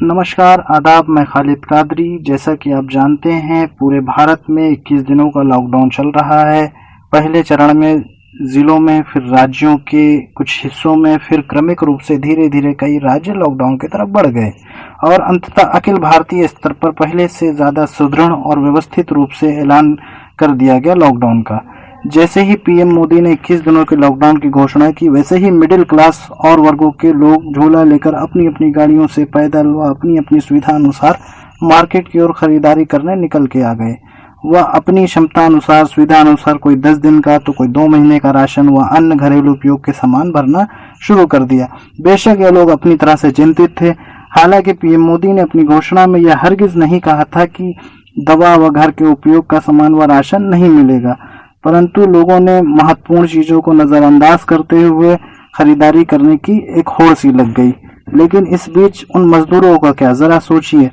नमस्कार, आदाब। मैं खालिद कादरी। जैसा कि आप जानते हैं, पूरे भारत में 21 दिनों का लॉकडाउन चल रहा है। पहले चरण में ज़िलों में, फिर राज्यों के कुछ हिस्सों में, फिर क्रमिक रूप से धीरे-धीरे कई राज्य लॉकडाउन की तरफ बढ़ गए और अंततः अखिल भारतीय स्तर पर पहले से ज़्यादा सुदृढ़ और व्यवस्थित रूप से ऐलान कर दिया गया लॉकडाउन का। जैसे ही पीएम मोदी ने 21 दिनों के लॉकडाउन की घोषणा की, वैसे ही मिडिल क्लास और वर्गों के लोग झोला लेकर अपनी अपनी गाड़ियों से पैदल व अपनी अपनी सुविधा अनुसार मार्केट की ओर खरीदारी करने निकल के आ गए। वह अपनी क्षमता अनुसार, सुविधा अनुसार कोई 10 दिन का तो कोई 2 महीने का राशन व अन्य घरेलू उपयोग के सामान भरना शुरू कर दिया। बेशक ये लोग अपनी तरह से चिंतित थे। हालांकि पीएम मोदी ने अपनी घोषणा में यह हरगिज नहीं कहा था कि दवा व घर के उपयोग का सामान व राशन नहीं मिलेगा, परंतु लोगों ने महत्वपूर्ण चीजों को नजरअंदाज करते हुए खरीदारी करने की एक होड़ सी लग गई। लेकिन इस बीच उन मजदूरों का क्या, जरा सोचिए।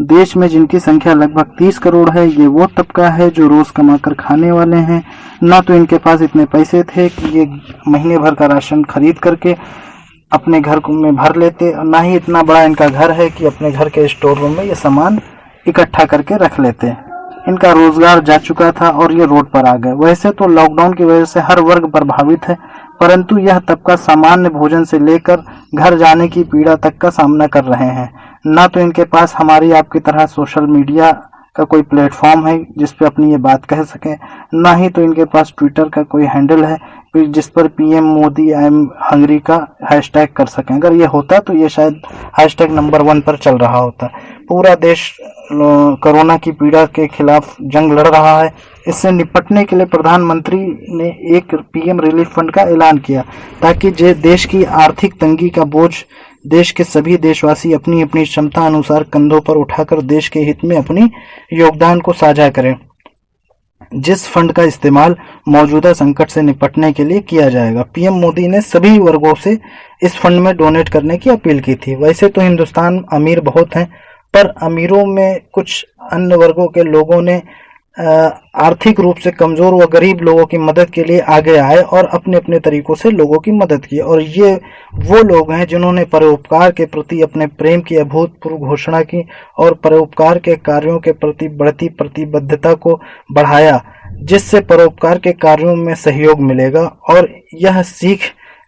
देश में जिनकी संख्या लगभग 30 करोड़ है, ये वो तबका है जो रोज कमाकर खाने वाले हैं। ना तो इनके पास इतने पैसे थे कि ये महीने भर का राशन खरीद करके अपने घर में भर लेते, और ना ही इतना बड़ा इनका घर है कि अपने घर के स्टोर रूम में ये सामान इकट्ठा करके रख लेते। इनका रोजगार जा चुका था और ये रोड पर आ गए। वैसे तो लॉकडाउन की वजह से हर वर्ग प्रभावित है, परंतु यह तबका सामान्य भोजन से लेकर घर जाने की पीड़ा तक का सामना कर रहे हैं। ना तो इनके पास हमारी आपकी तरह सोशल मीडिया का कोई प्लेटफॉर्म है जिस पे अपनी ये बात कह सकें, ना ही तो इनके पास ट्विटर का कोई हैंडल है जिस पर PM Modi I am Hungary का हैशटैग कर सकें। अगर ये होता तो ये शायद हैशटैग नंबर 1 पर चल रहा होता। पूरा देश कोरोना की पीड़ा के खिलाफ जंग लड़ रहा है। इससे निपटने के लिए प्रधानमंत्री ने एक पीएम रिलीफ फंड का ऐलान किया, ताकि देश की आर्थिक तंगी का बोझ देश के सभी देशवासी अपनी अपनी क्षमता अनुसार कंधों पर उठाकर देश के हित में अपनी योगदान को साझा करें। जिस फंड का इस्तेमाल मौजूदा संकट से निपटने के लिए किया जाएगा। पीएम मोदी ने सभी वर्गों से इस फंड में डोनेट करने की अपील की थी। वैसे तो हिंदुस्तान अमीर बहुत हैं, पर अमीरों में कुछ अन्य वर्गों के लोगों ने आर्थिक रूप से कमजोर व गरीब लोगों की मदद के लिए आगे आए और अपने अपने तरीकों से लोगों की मदद की। और ये वो लोग हैं जिन्होंने परोपकार के प्रति अपने प्रेम की अभूतपूर्व घोषणा की और परोपकार के कार्यों के प्रति बढ़ती प्रतिबद्धता को बढ़ाया, जिससे परोपकार के कार्यों में सहयोग मिलेगा। और यह सीख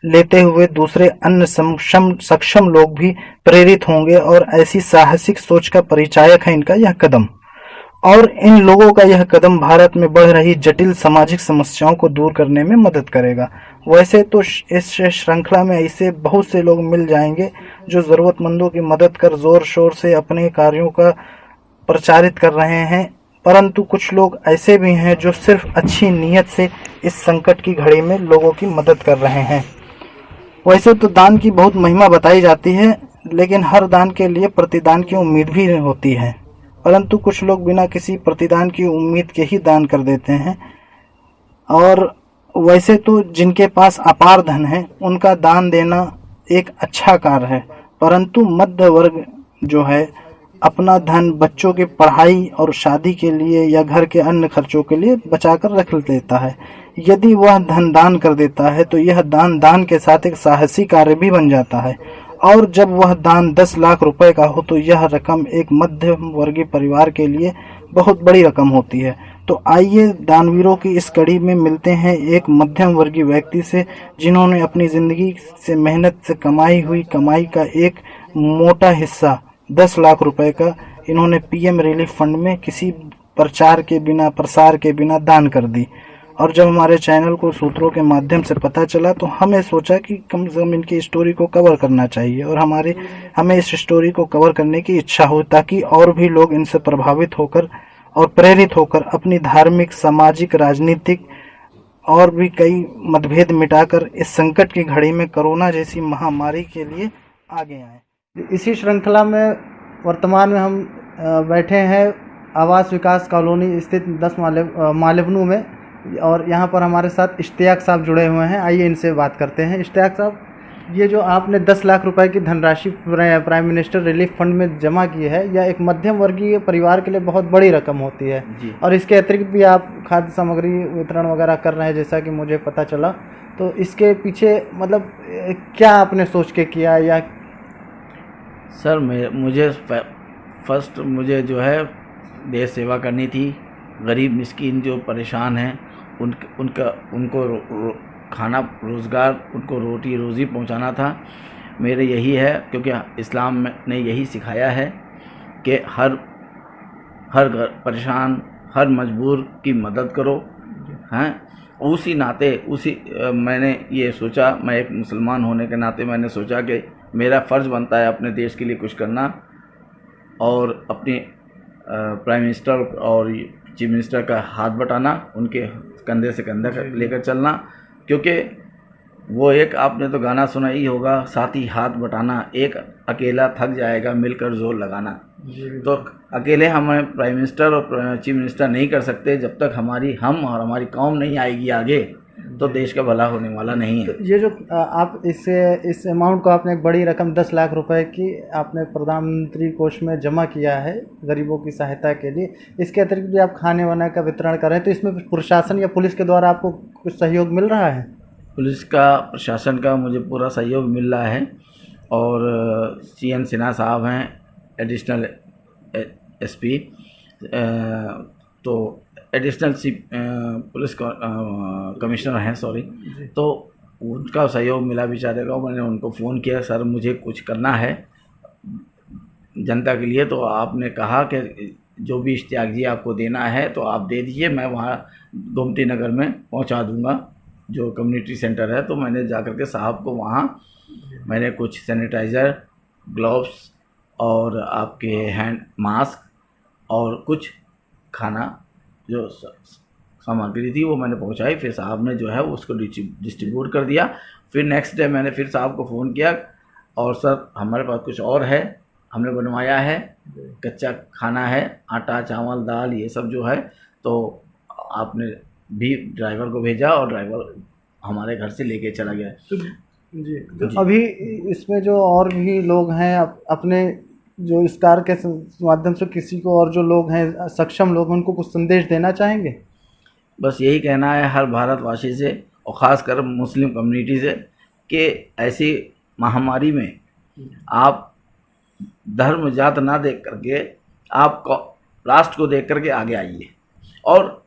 लेते हुए दूसरे अन्य सक्षम लोग भी प्रेरित होंगे और ऐसी साहसिक सोच का परिचायक है इनका यह कदम। और इन लोगों का यह कदम भारत में बढ़ रही जटिल सामाजिक समस्याओं को दूर करने में मदद करेगा। वैसे तो इस श्रृंखला में ऐसे बहुत से लोग मिल जाएंगे जो जरूरतमंदों की मदद कर जोर शोर से अपने कार्यों का प्रचारित कर रहे हैं, परंतु कुछ लोग ऐसे भी हैं जो सिर्फ अच्छी नीयत से इस संकट की घड़ी में लोगों की मदद कर रहे हैं। वैसे तो दान की बहुत महिमा बताई जाती है, लेकिन हर दान के लिए प्रतिदान की उम्मीद भी होती है, परंतु कुछ लोग बिना किसी प्रतिदान की उम्मीद के ही दान कर देते हैं। और वैसे तो जिनके पास अपार धन है उनका दान देना एक अच्छा कार्य है, परंतु मध्य वर्ग जो है अपना धन बच्चों की पढ़ाई और शादी के लिए या घर के अन्य खर्चों के लिए बचाकर रख लेता है। यदि वह धन दान कर देता है तो यह दान के साथ एक साहसी कार्य भी बन जाता है। और जब वह दान 10 लाख रुपए का हो तो यह रकम एक मध्यम वर्गीय परिवार के लिए बहुत बड़ी रकम होती है। तो आइए दानवीरों की इस कड़ी में मिलते हैं एक मध्यम वर्गीय व्यक्ति से, जिन्होंने अपनी जिंदगी से मेहनत से कमाई हुई कमाई का एक मोटा हिस्सा 10 लाख रुपए का इन्होंने पीएम रिलीफ फंड में किसी प्रचार के बिना, प्रसार के बिना दान कर दी। और जब हमारे चैनल को सूत्रों के माध्यम से पता चला तो हमें सोचा कि कम से कम इनकी स्टोरी को कवर करना चाहिए और हमें इस स्टोरी को कवर करने की इच्छा हो, ताकि और भी लोग इनसे प्रभावित होकर और प्रेरित होकर अपनी धार्मिक, सामाजिक, राजनीतिक और भी कई मतभेद मिटाकर इस संकट की घड़ी में कोरोना जैसी महामारी के लिए आगे आए। इसी श्रृंखला में वर्तमान में हम बैठे हैं आवास विकास कॉलोनी स्थित 10 मालेवनू में, और यहाँ पर हमारे साथ इश्तियाक साहब जुड़े हुए हैं। आइए इनसे बात करते हैं। इश्तियाक साहब, ये जो आपने 10 लाख रुपए की धनराशि प्राइम मिनिस्टर रिलीफ फंड में जमा की है, यह एक मध्यम वर्गीय परिवार के लिए बहुत बड़ी रकम होती है जी। और इसके अतिरिक्त भी आप खाद्य सामग्री वितरण वगैरह कर रहे हैं, जैसा कि मुझे पता चला। तो इसके पीछे मतलब क्या आपने सोच के किया, या सर मुझे फर्स्ट मुझे जो है देश सेवा करनी थी। गरीब मिस्कीन जो परेशान हैं उनको खाना रोज़गार, उनको रोटी रोज़ी पहुंचाना था। मेरे यही है, क्योंकि इस्लाम ने यही सिखाया है कि हर परेशान, हर मजबूर की मदद करो। हैं, उसी नाते मैंने ये सोचा, मैं एक मुसलमान होने के नाते मैंने सोचा कि मेरा फ़र्ज़ बनता है अपने देश के लिए कुछ करना और अपने प्राइम मिनिस्टर और चीफ मिनिस्टर का हाथ बटाना, उनके कंधे से कंधा लेकर चलना। क्योंकि वो एक, आपने तो गाना सुना ही होगा, साथी हाथ बटाना, एक अकेला थक जाएगा मिलकर जोर लगाना। तो अकेले हम प्राइम मिनिस्टर और चीफ मिनिस्टर नहीं कर सकते जब तक हम और हमारी कौम नहीं आएगी आगे, तो देश का भला होने वाला नहीं है। तो ये जो आप इस अमाउंट को आपने एक बड़ी रकम 10 लाख रुपए की आपने प्रधानमंत्री कोष में जमा किया है गरीबों की सहायता के लिए, इसके अतिरिक्त भी आप खाने वाने का वितरण कर रहे हैं, तो इसमें प्रशासन या पुलिस के द्वारा आपको कुछ सहयोग मिल रहा है? पुलिस का, प्रशासन का मुझे पूरा सहयोग मिल रहा है। और CN सिन्हा साहब हैं एडिशनल SP, तो एडिशनल पुलिस कमिश्नर हैं, सॉरी, तो उनका सहयोग मिला बेचारे को। मैंने उनको फ़ोन किया, सर मुझे कुछ करना है जनता के लिए, तो आपने कहा कि जो भी इश्तियाक जी आपको देना है तो आप दे दीजिए, मैं वहाँ गोमती नगर में पहुँचा दूँगा जो कम्युनिटी सेंटर है। तो मैंने जा कर के साहब को वहाँ मैंने कुछ सैनिटाइज़र, ग्लव्स और आपके हैंड मास्क और कुछ खाना जो सामग्री थी वो मैंने पहुंचाई। फिर साहब ने जो है उसको डिस्ट्रीब्यूट कर दिया। फिर नेक्स्ट डे मैंने फिर साहब को फ़ोन किया, और सर हमारे पास कुछ और है, हमने बनवाया है, कच्चा खाना है, आटा चावल दाल ये सब जो है, तो आपने भी ड्राइवर को भेजा और ड्राइवर हमारे घर से लेके चला गया। जी, तो अभी इसमें जो और भी लोग हैं अपने जो इस कार के माध्यम से किसी को और जो लोग हैं सक्षम लोग, उनको कुछ संदेश देना चाहेंगे? बस यही कहना है हर भारतवासी से और ख़ासकर मुस्लिम कम्युनिटी से कि ऐसी महामारी में आप धर्म जात ना देख करके आप राष्ट्र को देख करके आगे आइए और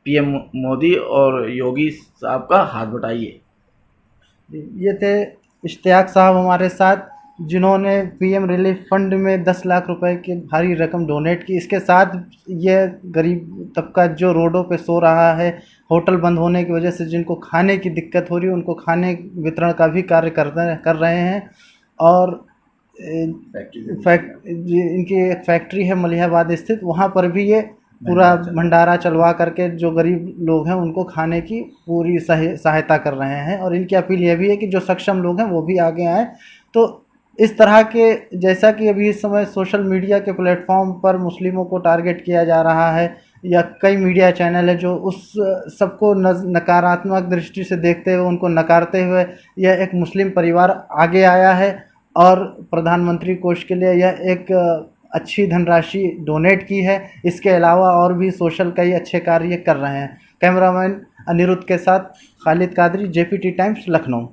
PM मोदी और योगी साहब का हाथ बटाइए। ये थे इश्तियाक साहब हमारे साथ, जिन्होंने PM रिलीफ फंड में 10 लाख रुपए की भारी रकम डोनेट की। इसके साथ ये गरीब तबका जो रोडों पे सो रहा है, होटल बंद होने की वजह से जिनको खाने की दिक्कत हो रही है, उनको खाने वितरण का भी कार्य कर रहे हैं। और इनकी एक फैक्ट्री है मलिहाबाद स्थित, वहाँ पर भी ये पूरा भंडारा चलवा करके जो गरीब लोग हैं उनको खाने की पूरी सहायता कर रहे हैं। और इनकी अपील यह भी है कि जो सक्षम लोग हैं वो भी आगे आएँ। तो इस तरह के, जैसा कि अभी इस समय सोशल मीडिया के प्लेटफॉर्म पर मुस्लिमों को टारगेट किया जा रहा है, या कई मीडिया चैनल है जो उस सबको नकारात्मक दृष्टि से देखते हुए, उनको नकारते हुए यह एक मुस्लिम परिवार आगे आया है और प्रधानमंत्री कोष के लिए यह एक अच्छी धनराशि डोनेट की है। इसके अलावा और भी सोशल कई अच्छे कार्य कर रहे हैं। कैमरामैन अनिरुद्ध के साथ खालिद कादरी, JPT टाइम्स, लखनऊ।